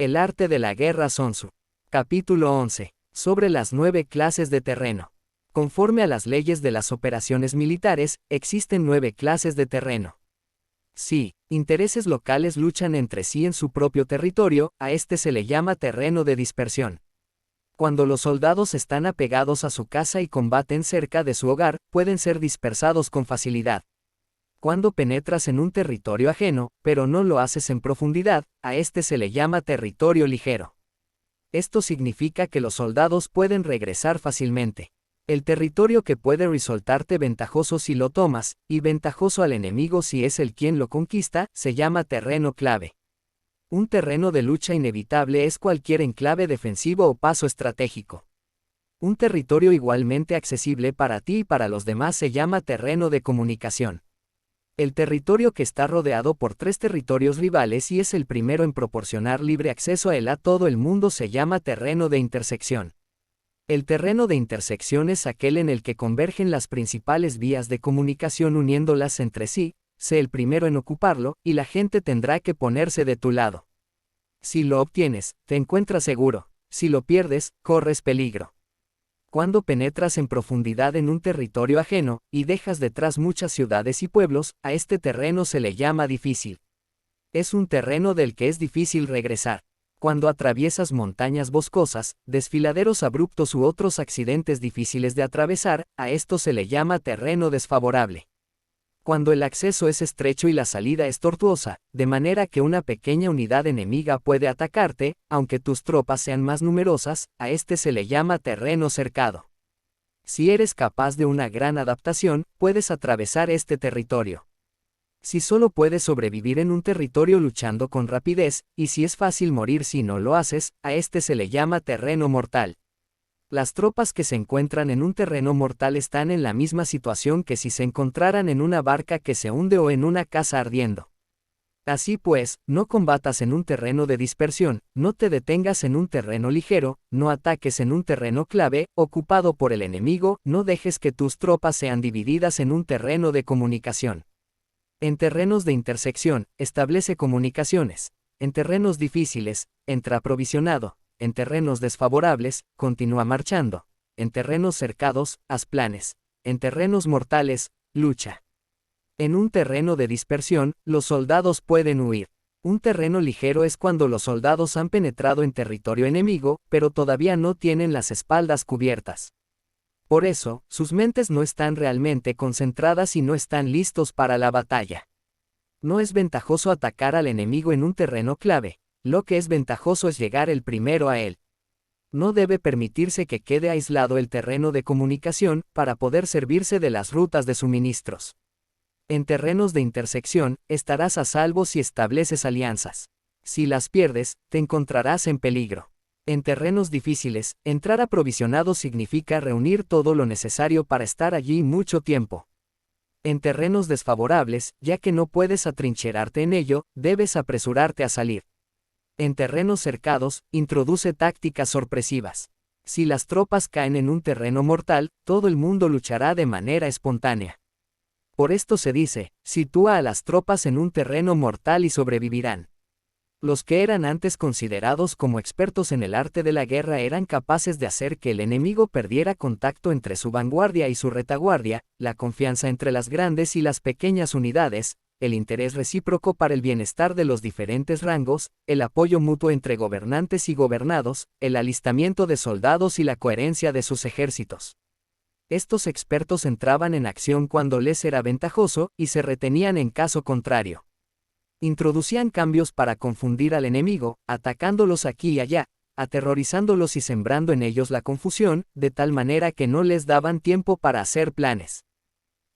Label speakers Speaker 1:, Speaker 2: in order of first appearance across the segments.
Speaker 1: El arte de la guerra Sun Tzu. Capítulo 11. Sobre las 9 clases de terreno. Conforme a las leyes de las operaciones militares, existen 9 clases de terreno. Si intereses locales luchan entre sí en su propio territorio, a este se le llama terreno de dispersión. Cuando los soldados están apegados a su casa y combaten cerca de su hogar, pueden ser dispersados con facilidad. Cuando penetras en un territorio ajeno, pero no lo haces en profundidad, a este se le llama territorio ligero. Esto significa que los soldados pueden regresar fácilmente. El territorio que puede resultarte ventajoso si lo tomas, y ventajoso al enemigo si es él quien lo conquista, se llama terreno clave. Un terreno de lucha inevitable es cualquier enclave defensivo o paso estratégico. Un territorio igualmente accesible para ti y para los demás se llama terreno de comunicación. El territorio que está rodeado por 3 territorios rivales y es el primero en proporcionar libre acceso a él a todo el mundo se llama terreno de intersección. El terreno de intersección es aquel en el que convergen las principales vías de comunicación uniéndolas entre sí, sé el primero en ocuparlo, y la gente tendrá que ponerse de tu lado. Si lo obtienes, te encuentras seguro; si lo pierdes, corres peligro. Cuando penetras en profundidad en un territorio ajeno, y dejas detrás muchas ciudades y pueblos, a este terreno se le llama difícil. Es un terreno del que es difícil regresar. Cuando atraviesas montañas boscosas, desfiladeros abruptos u otros accidentes difíciles de atravesar, a esto se le llama terreno desfavorable. Cuando el acceso es estrecho y la salida es tortuosa, de manera que una pequeña unidad enemiga puede atacarte, aunque tus tropas sean más numerosas, a este se le llama terreno cercado. Si eres capaz de una gran adaptación, puedes atravesar este territorio. Si solo puedes sobrevivir en un territorio luchando con rapidez, y si es fácil morir si no lo haces, a este se le llama terreno mortal. Las tropas que se encuentran en un terreno mortal están en la misma situación que si se encontraran en una barca que se hunde o en una casa ardiendo. Así pues, no combatas en un terreno de dispersión, no te detengas en un terreno ligero, no ataques en un terreno clave, ocupado por el enemigo, no dejes que tus tropas sean divididas en un terreno de comunicación. En terrenos de intersección, establece comunicaciones. En terrenos difíciles, entra aprovisionado. En terrenos desfavorables, continúa marchando. En terrenos cercados, haz planes. En terrenos mortales, lucha. En un terreno de dispersión, los soldados pueden huir. Un terreno ligero es cuando los soldados han penetrado en territorio enemigo, pero todavía no tienen las espaldas cubiertas. Por eso, sus mentes no están realmente concentradas y no están listos para la batalla. No es ventajoso atacar al enemigo en un terreno clave. Lo que es ventajoso es llegar el primero a él. No debe permitirse que quede aislado el terreno de comunicación para poder servirse de las rutas de suministros. En terrenos de intersección, estarás a salvo si estableces alianzas. Si las pierdes, te encontrarás en peligro. En terrenos difíciles, entrar aprovisionado significa reunir todo lo necesario para estar allí mucho tiempo. En terrenos desfavorables, ya que no puedes atrincherarte en ello, debes apresurarte a salir. En terrenos cercados, introduce tácticas sorpresivas. Si las tropas caen en un terreno mortal, todo el mundo luchará de manera espontánea. Por esto se dice, sitúa a las tropas en un terreno mortal y sobrevivirán. Los que eran antes considerados como expertos en el arte de la guerra eran capaces de hacer que el enemigo perdiera contacto entre su vanguardia y su retaguardia, la confianza entre las grandes y las pequeñas unidades, el interés recíproco para el bienestar de los diferentes rangos, el apoyo mutuo entre gobernantes y gobernados, el alistamiento de soldados y la coherencia de sus ejércitos. Estos expertos entraban en acción cuando les era ventajoso, y se retenían en caso contrario. Introducían cambios para confundir al enemigo, atacándolos aquí y allá, aterrorizándolos y sembrando en ellos la confusión, de tal manera que no les daban tiempo para hacer planes.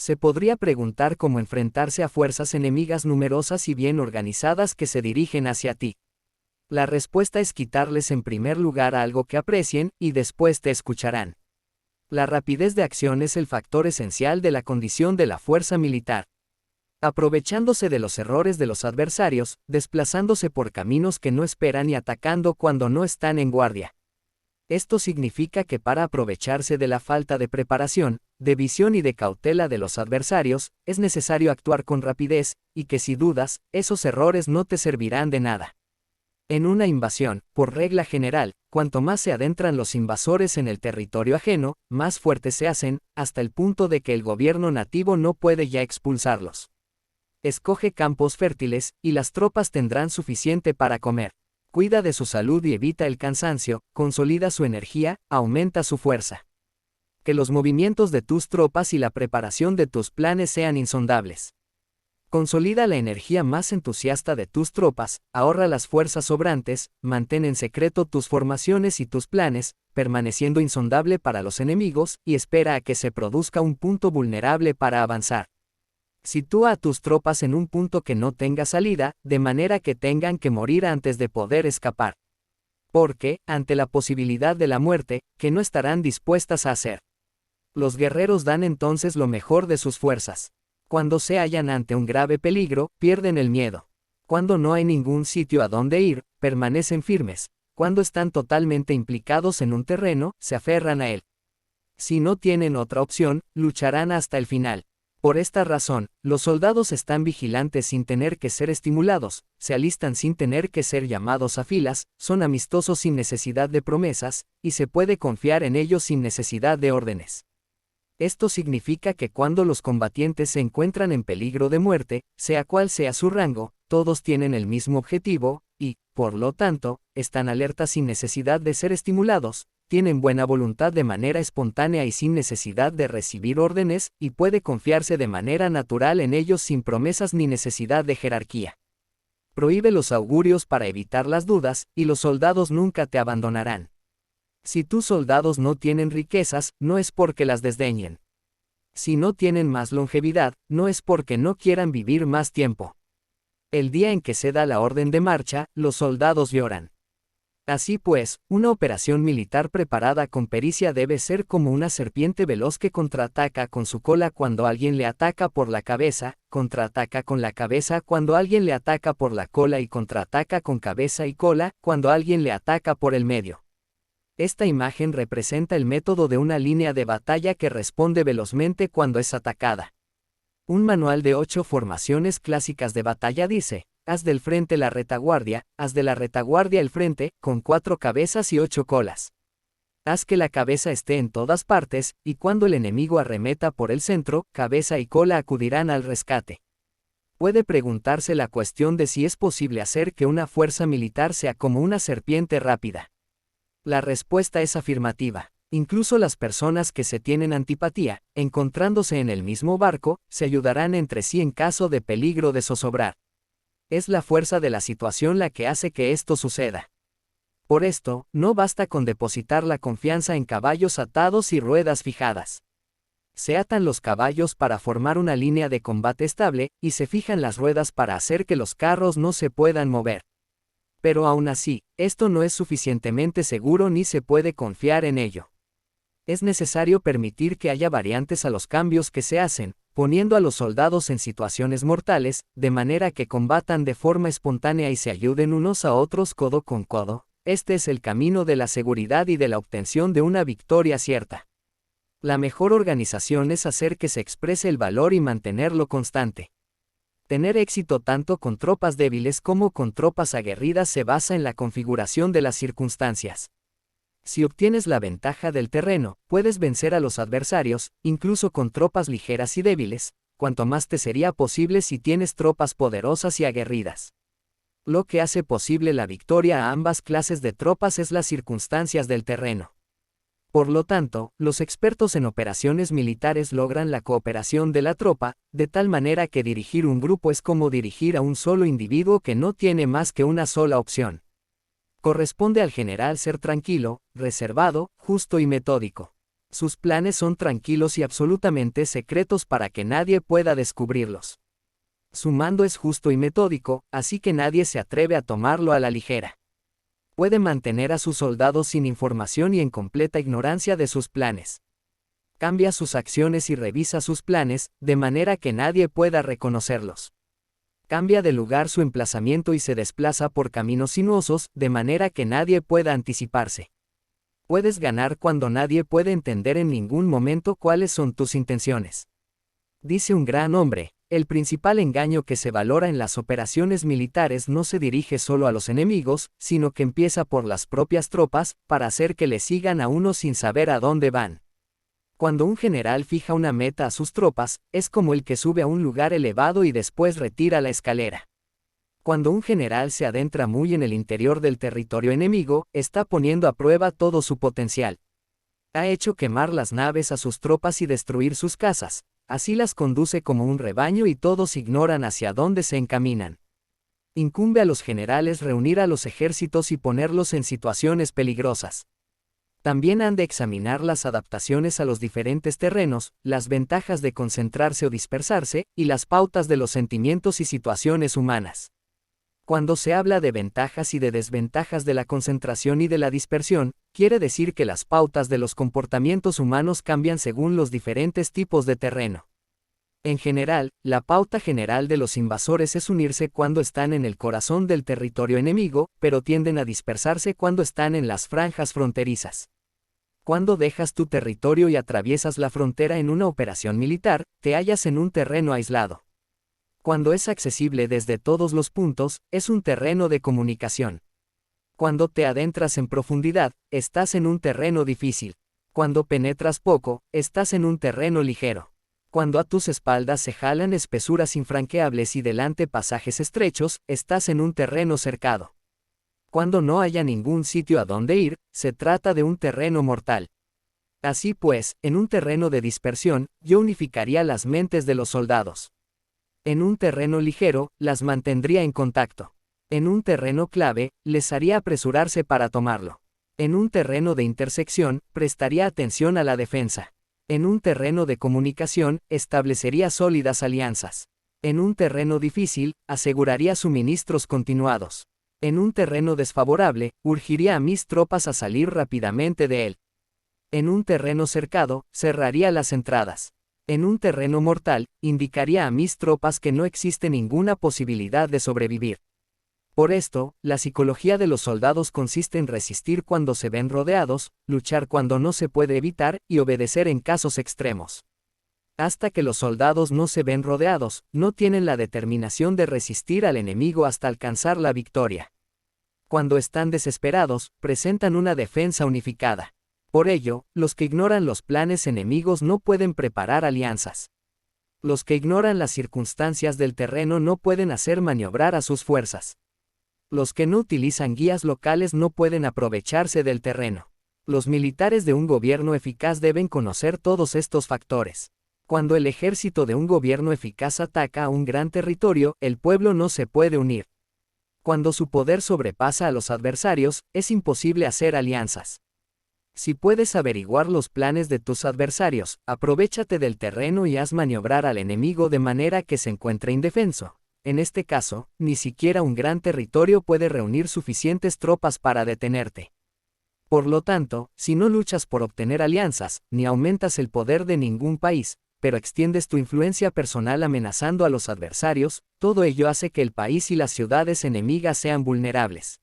Speaker 1: Se podría preguntar cómo enfrentarse a fuerzas enemigas numerosas y bien organizadas que se dirigen hacia ti. La respuesta es quitarles en primer lugar algo que aprecien, y después te escucharán. La rapidez de acción es el factor esencial de la condición de la fuerza militar. Aprovechándose de los errores de los adversarios, desplazándose por caminos que no esperan y atacando cuando no están en guardia. Esto significa que para aprovecharse de la falta de preparación, de visión y de cautela de los adversarios, es necesario actuar con rapidez, y que si dudas, esos errores no te servirán de nada. En una invasión, por regla general, cuanto más se adentran los invasores en el territorio ajeno, más fuertes se hacen, hasta el punto de que el gobierno nativo no puede ya expulsarlos. Escoge campos fértiles, y las tropas tendrán suficiente para comer. Cuida de su salud y evita el cansancio, consolida su energía, aumenta su fuerza. Que los movimientos de tus tropas y la preparación de tus planes sean insondables. Consolida la energía más entusiasta de tus tropas, ahorra las fuerzas sobrantes, mantén en secreto tus formaciones y tus planes, permaneciendo insondable para los enemigos, y espera a que se produzca un punto vulnerable para avanzar. Sitúa a tus tropas en un punto que no tenga salida, de manera que tengan que morir antes de poder escapar. Porque, ante la posibilidad de la muerte, que no estarán dispuestas a hacer. Los guerreros dan entonces lo mejor de sus fuerzas. Cuando se hallan ante un grave peligro, pierden el miedo. Cuando no hay ningún sitio a donde ir, permanecen firmes. Cuando están totalmente implicados en un terreno, se aferran a él. Si no tienen otra opción, lucharán hasta el final. Por esta razón, los soldados están vigilantes sin tener que ser estimulados, se alistan sin tener que ser llamados a filas, son amistosos sin necesidad de promesas, y se puede confiar en ellos sin necesidad de órdenes. Esto significa que cuando los combatientes se encuentran en peligro de muerte, sea cual sea su rango, todos tienen el mismo objetivo, y, por lo tanto, están alertas sin necesidad de ser estimulados, tienen buena voluntad de manera espontánea y sin necesidad de recibir órdenes, y puede confiarse de manera natural en ellos sin promesas ni necesidad de jerarquía. Prohíbe los augurios para evitar las dudas, y los soldados nunca te abandonarán. Si tus soldados no tienen riquezas, no es porque las desdeñen. Si no tienen más longevidad, no es porque no quieran vivir más tiempo. El día en que se da la orden de marcha, los soldados lloran. Así pues, una operación militar preparada con pericia debe ser como una serpiente veloz que contraataca con su cola cuando alguien le ataca por la cabeza, contraataca con la cabeza cuando alguien le ataca por la cola y contraataca con cabeza y cola cuando alguien le ataca por el medio. Esta imagen representa el método de una línea de batalla que responde velozmente cuando es atacada. Un manual de 8 formaciones clásicas de batalla dice: haz del frente la retaguardia, haz de la retaguardia el frente, con 4 cabezas y 8 colas. Haz que la cabeza esté en todas partes, y cuando el enemigo arremeta por el centro, cabeza y cola acudirán al rescate. Puede preguntarse la cuestión de si es posible hacer que una fuerza militar sea como una serpiente rápida. La respuesta es afirmativa. Incluso las personas que se tienen antipatía, encontrándose en el mismo barco, se ayudarán entre sí en caso de peligro de zozobrar. Es la fuerza de la situación la que hace que esto suceda. Por esto, no basta con depositar la confianza en caballos atados y ruedas fijadas. Se atan los caballos para formar una línea de combate estable, y se fijan las ruedas para hacer que los carros no se puedan mover. Pero aún así, esto no es suficientemente seguro ni se puede confiar en ello. Es necesario permitir que haya variantes a los cambios que se hacen, poniendo a los soldados en situaciones mortales, de manera que combatan de forma espontánea y se ayuden unos a otros codo con codo. Este es el camino de la seguridad y de la obtención de una victoria cierta. La mejor organización es hacer que se exprese el valor y mantenerlo constante. Tener éxito tanto con tropas débiles como con tropas aguerridas se basa en la configuración de las circunstancias. Si obtienes la ventaja del terreno, puedes vencer a los adversarios, incluso con tropas ligeras y débiles, cuanto más te sería posible si tienes tropas poderosas y aguerridas. Lo que hace posible la victoria a ambas clases de tropas es las circunstancias del terreno. Por lo tanto, los expertos en operaciones militares logran la cooperación de la tropa, de tal manera que dirigir un grupo es como dirigir a un solo individuo que no tiene más que una sola opción. Corresponde al general ser tranquilo, reservado, justo y metódico. Sus planes son tranquilos y absolutamente secretos para que nadie pueda descubrirlos. Su mando es justo y metódico, así que nadie se atreve a tomarlo a la ligera. Puede mantener a sus soldados sin información y en completa ignorancia de sus planes. Cambia sus acciones y revisa sus planes, de manera que nadie pueda reconocerlos. Cambia de lugar su emplazamiento y se desplaza por caminos sinuosos, de manera que nadie pueda anticiparse. Puedes ganar cuando nadie puede entender en ningún momento cuáles son tus intenciones. Dice un gran hombre: El principal engaño que se valora en las operaciones militares no se dirige solo a los enemigos, sino que empieza por las propias tropas, para hacer que le sigan a uno sin saber a dónde van. Cuando un general fija una meta a sus tropas, es como el que sube a un lugar elevado y después retira la escalera. Cuando un general se adentra muy en el interior del territorio enemigo, está poniendo a prueba todo su potencial. Ha hecho quemar las naves a sus tropas y destruir sus casas. Así las conduce como un rebaño y todos ignoran hacia dónde se encaminan. Incumbe a los generales reunir a los ejércitos y ponerlos en situaciones peligrosas. También han de examinar las adaptaciones a los diferentes terrenos, las ventajas de concentrarse o dispersarse, y las pautas de los sentimientos y situaciones humanas. Cuando se habla de ventajas y de desventajas de la concentración y de la dispersión, quiere decir que las pautas de los comportamientos humanos cambian según los diferentes tipos de terreno. En general, la pauta general de los invasores es unirse cuando están en el corazón del territorio enemigo, pero tienden a dispersarse cuando están en las franjas fronterizas. Cuando dejas tu territorio y atraviesas la frontera en una operación militar, te hallas en un terreno aislado. Cuando es accesible desde todos los puntos, es un terreno de comunicación. Cuando te adentras en profundidad, estás en un terreno difícil. Cuando penetras poco, estás en un terreno ligero. Cuando a tus espaldas se jalan espesuras infranqueables y delante pasajes estrechos, estás en un terreno cercado. Cuando no haya ningún sitio a donde ir, se trata de un terreno mortal. Así pues, en un terreno de dispersión, yo unificaría las mentes de los soldados. En un terreno ligero, las mantendría en contacto. En un terreno clave, les haría apresurarse para tomarlo. En un terreno de intersección, prestaría atención a la defensa. En un terreno de comunicación, establecería sólidas alianzas. En un terreno difícil, aseguraría suministros continuados. En un terreno desfavorable, urgiría a mis tropas a salir rápidamente de él. En un terreno cercado, cerraría las entradas. En un terreno mortal, indicaría a mis tropas que no existe ninguna posibilidad de sobrevivir. Por esto, la psicología de los soldados consiste en resistir cuando se ven rodeados, luchar cuando no se puede evitar y obedecer en casos extremos. Hasta que los soldados no se ven rodeados, no tienen la determinación de resistir al enemigo hasta alcanzar la victoria. Cuando están desesperados, presentan una defensa unificada. Por ello, los que ignoran los planes enemigos no pueden preparar alianzas. Los que ignoran las circunstancias del terreno no pueden hacer maniobrar a sus fuerzas. Los que no utilizan guías locales no pueden aprovecharse del terreno. Los militares de un gobierno eficaz deben conocer todos estos factores. Cuando el ejército de un gobierno eficaz ataca a un gran territorio, el pueblo no se puede unir. Cuando su poder sobrepasa a los adversarios, es imposible hacer alianzas. Si puedes averiguar los planes de tus adversarios, aprovéchate del terreno y haz maniobrar al enemigo de manera que se encuentre indefenso. En este caso, ni siquiera un gran territorio puede reunir suficientes tropas para detenerte. Por lo tanto, si no luchas por obtener alianzas, ni aumentas el poder de ningún país, pero extiendes tu influencia personal amenazando a los adversarios, todo ello hace que el país y las ciudades enemigas sean vulnerables.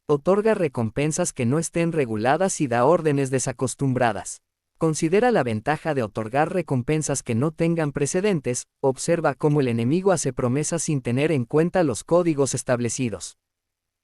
Speaker 1: Otorga recompensas que no estén reguladas y da órdenes desacostumbradas. Considera la ventaja de otorgar recompensas que no tengan precedentes, observa cómo el enemigo hace promesas sin tener en cuenta los códigos establecidos.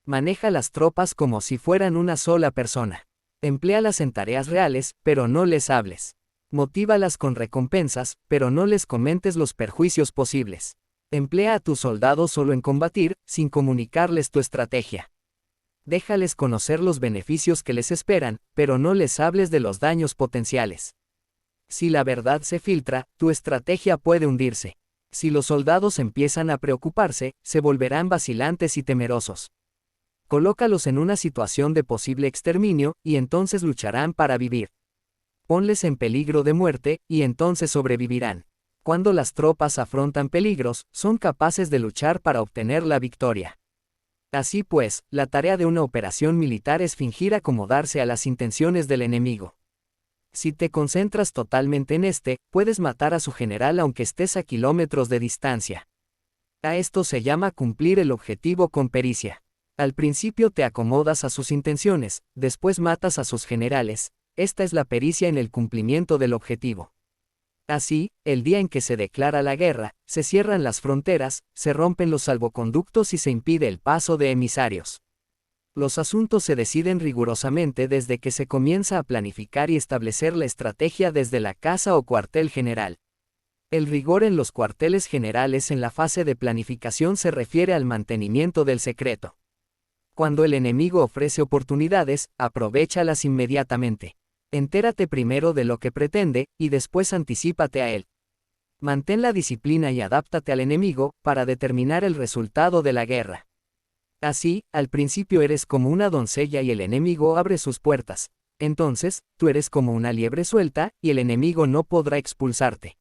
Speaker 1: Maneja las tropas como si fueran una sola persona. Empléalas en tareas reales, pero no les hables. Motívalas con recompensas, pero no les comentes los perjuicios posibles. Emplea a tus soldados solo en combatir, sin comunicarles tu estrategia. Déjales conocer los beneficios que les esperan, pero no les hables de los daños potenciales. Si la verdad se filtra, tu estrategia puede hundirse. Si los soldados empiezan a preocuparse, se volverán vacilantes y temerosos. Colócalos en una situación de posible exterminio, y entonces lucharán para vivir. Ponles en peligro de muerte, y entonces sobrevivirán. Cuando las tropas afrontan peligros, son capaces de luchar para obtener la victoria. Así pues, la tarea de una operación militar es fingir acomodarse a las intenciones del enemigo. Si te concentras totalmente en puedes matar a su general aunque estés a kilómetros de distancia. A esto se llama cumplir el objetivo con pericia. Al principio te acomodas a sus intenciones, después matas a sus generales. Esta es la pericia en el cumplimiento del objetivo. Así, el día en que se declara la guerra, se cierran las fronteras, se rompen los salvoconductos y se impide el paso de emisarios. Los asuntos se deciden rigurosamente desde que se comienza a planificar y establecer la estrategia desde la casa o cuartel general. El rigor en los cuarteles generales en la fase de planificación se refiere al mantenimiento del secreto. Cuando el enemigo ofrece oportunidades, aprovéchalas inmediatamente. Entérate primero de lo que pretende, y después anticípate a él. Mantén la disciplina y adáptate al enemigo, para determinar el resultado de la guerra. Así, al principio eres como una doncella y el enemigo abre sus puertas. Entonces, tú eres como una liebre suelta, y el enemigo no podrá expulsarte.